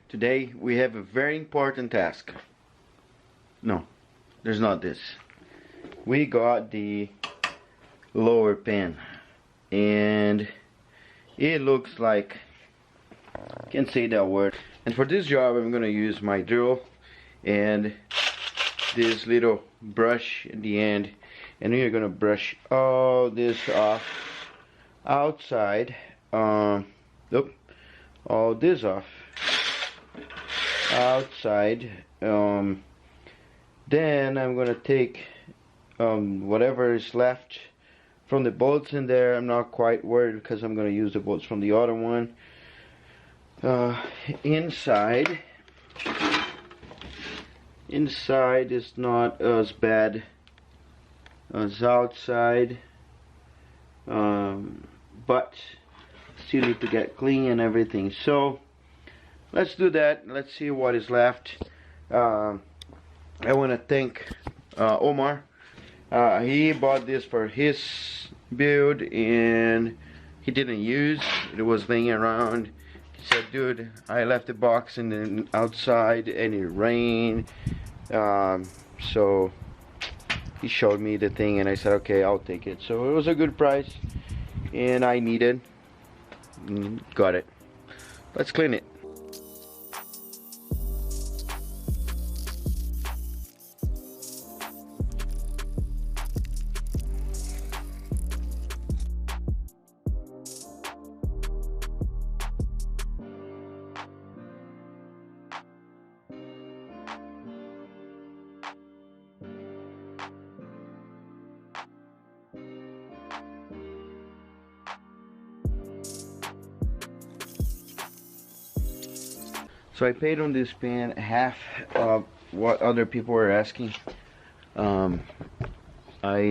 Today we have a very important task. No, there's not this. We got the lower pan and it looks like, I can't say that word. And for this job I'm gonna use my drill and this little brush at the end, and we're gonna brush all this off outside. Nope, all this off outside. Then I'm gonna take whatever is left from the bolts in there. I'm not quite worried because I'm gonna use the bolts from the other one. Inside is not as bad as outside, but still need to get clean and everything. So let's do that. Let's see what is left. I want to thank Omar. He bought this for his build and he didn't use it. It was laying around. He said, dude, I left the box in the outside and it rained. So he showed me the thing and I said, okay, I'll take it. So it was a good price and I needed. Got it. Let's clean it. So I paid on this pan half of what other people were asking. I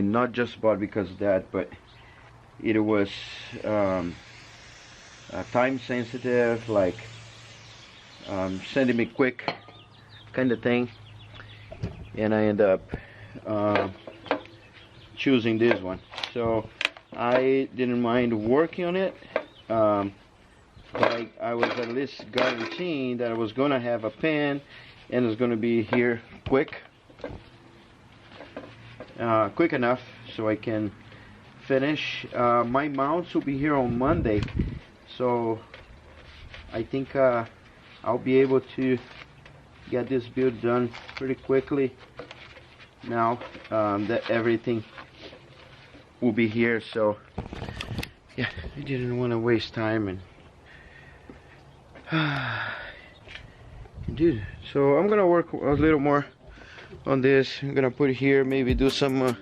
not just bought because of that, but it was time sensitive, like sending me quick kind of thing, and I end up choosing this one. So I didn't mind working on it. But I was at least guaranteeing that I was going to have a pan and it's going to be here quick enough so I can finish. My mounts will be here on Monday, so I think I'll be able to get this build done pretty quickly now that everything will be here. So yeah, I didn't want to waste time and dude, so I'm gonna work a little more on this. I'm gonna put it here, maybe do some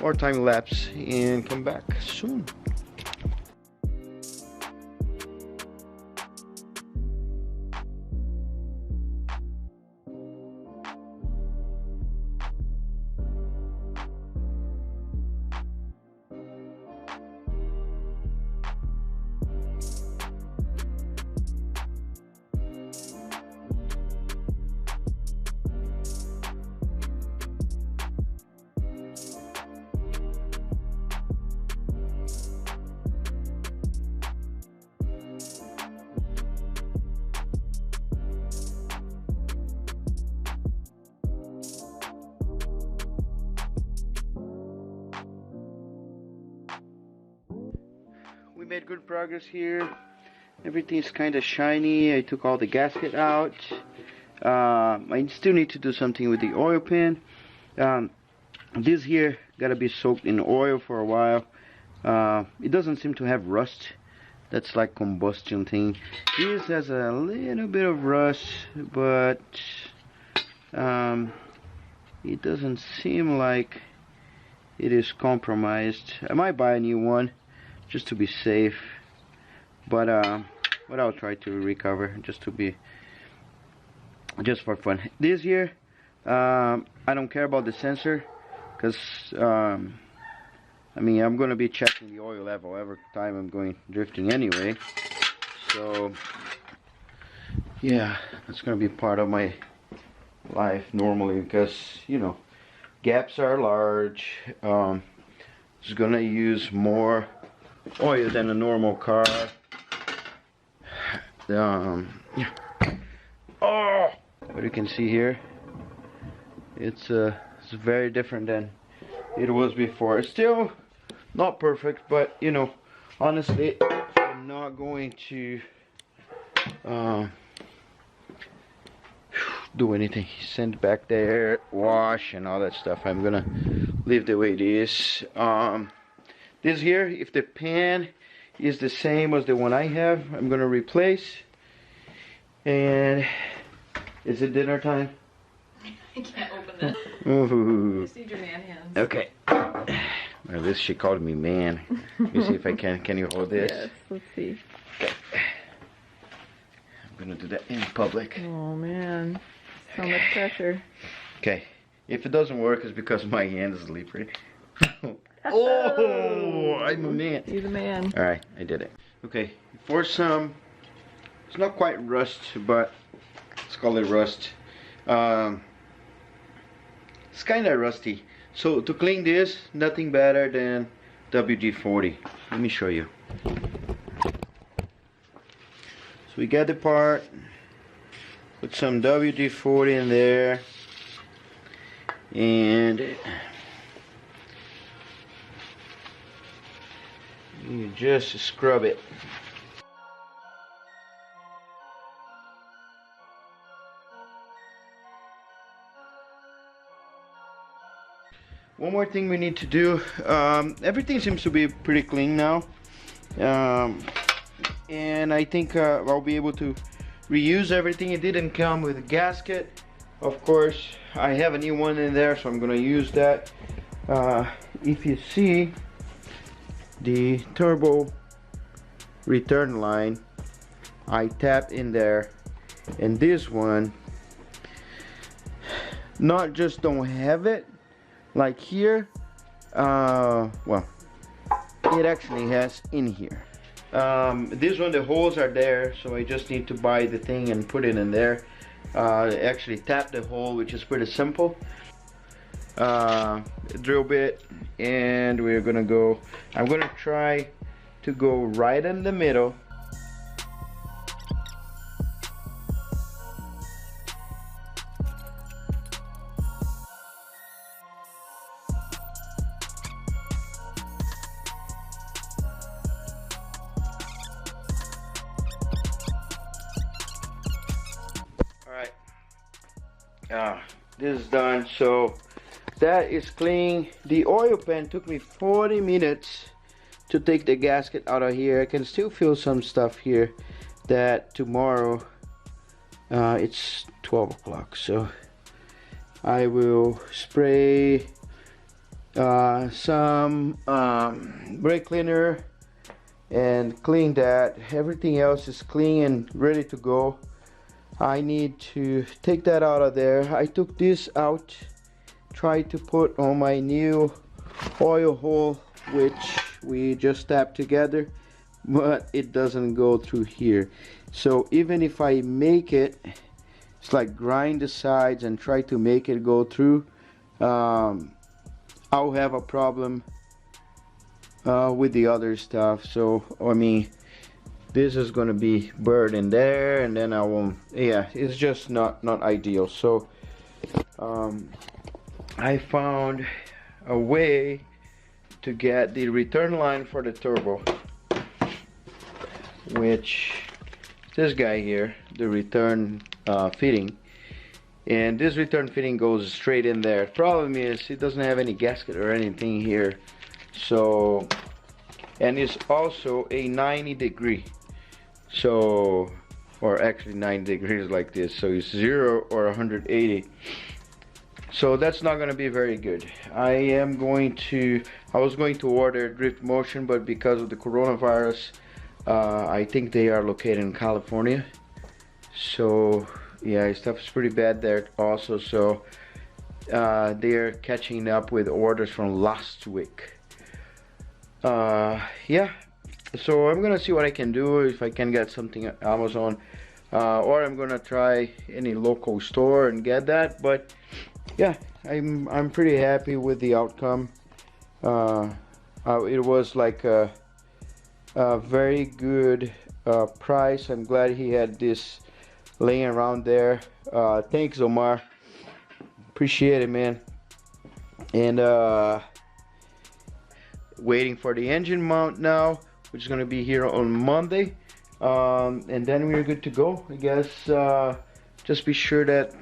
more time lapse and come back soon. We made good progress here. Everything's kind of shiny. I took all the gasket out. I still need to do something with the oil pan. This here gotta be soaked in oil for a while. It doesn't seem to have rust. That's like combustion thing. This has a little bit of rust, but it doesn't seem like it is compromised. I might buy a new one just to be safe, but I'll try to recover just for fun. This year I don't care about the sensor because I mean I'm gonna be checking the oil level every time I'm going drifting anyway, so yeah, that's gonna be part of my life normally because, you know, gaps are large. It's gonna use more oil than a normal car. Yeah. you can see here, it's very different than it was before. It's still not perfect, but you know, honestly, I'm not going to do anything. Send it back there, wash and all that stuff. I'm gonna leave the way it is. This here, if the pan is the same as the one I have, I'm gonna replace. And is it dinner time? I can't open this. Ooh. Just need your man hands. Okay. Well, this she called me man. Let me see if I can. Can you hold this? Yes, let's see. Okay. I'm gonna do that in public. Oh man, so much pressure. Okay. If it doesn't work, it's because my hand is slippery. Oh, I'm a man. You're the man. All right, I did it. Okay, for some, it's not quite rust, but let's call it rust. It's kind of rusty. So to clean this, nothing better than WD-40. Let me show you. So we got the part. Put some WD-40 in there, and you just scrub it. One more thing we need to do. Everything seems to be pretty clean now, and I think I'll be able to reuse everything. It didn't come with a gasket. Of course, I have a new one in there, so I'm gonna use that. If you see the turbo return line, I tapped in there, and this one not just don't have it like here, well, it actually has in here. This one, the holes are there, so I just need to buy the thing and put it in there. Actually tap the hole, which is pretty simple. Drill bit, and we're gonna go, I'm gonna try to go right in the middle. This is done, so that is clean. The oil pan took me 40 minutes to take the gasket out of here. I can still feel some stuff here that tomorrow, it's 12 o'clock, so I will spray some brake cleaner and clean that. Everything else is clean and ready to go. I need to take that out of there. I took this out, tried to put on my new oil hole, which we just tapped together, but it doesn't go through here. So even if I make it, it's like grind the sides and try to make it go through, I'll have a problem with the other stuff. So I mean, this is going to be buried in there, and then I won't, yeah, it's just not ideal. So I found a way to get the return line for the turbo, which this guy here, the return fitting, and this return fitting goes straight in there. Problem is it doesn't have any gasket or anything here, so, and it's also a 90 degree. So, or actually 90 degrees like this, so it's 0 or 180. So that's not going to be very good. I was going to order drift motion, but because of the coronavirus, I think they are located in California. So yeah, stuff is pretty bad there also. So they're catching up with orders from last week. Yeah. So I'm gonna see what I can do, if I can get something at Amazon, or I'm gonna try any local store and get that. But yeah, I'm pretty happy with the outcome. It was like a very good price. I'm glad he had this laying around there. Thanks, Omar. Appreciate it, man. And waiting for the engine mount now, which is gonna be here on Monday. And then we're good to go, I guess. Just be sure that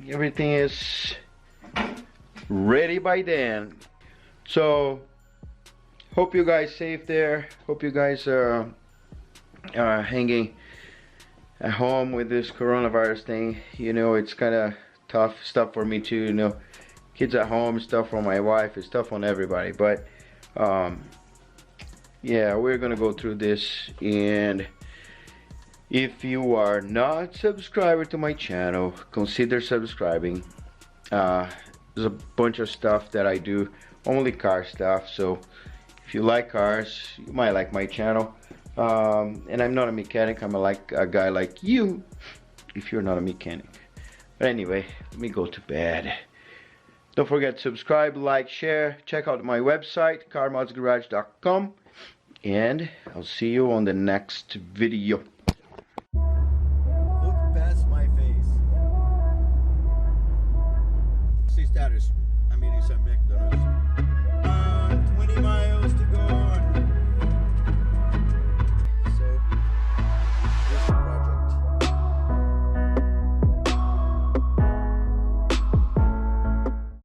everything is ready by then. So hope you guys safe there. Hope you guys are hanging at home with this coronavirus thing. You know, it's kind of tough stuff for me too. You know, kids at home, stuff for my wife, it's tough on everybody. But yeah, we're gonna go through this. And if you are not subscribed to my channel, consider subscribing. There's a bunch of stuff that I do, only car stuff. So if you like cars, you might like my channel. And I'm not a mechanic. I'm a guy like you, if you're not a mechanic. But anyway, let me go to bed. Don't forget to subscribe, like, share. Check out my website, carmodsgarage.com. And I'll see you on the next video. Look past my face. See status. I'm eating some McDonald's.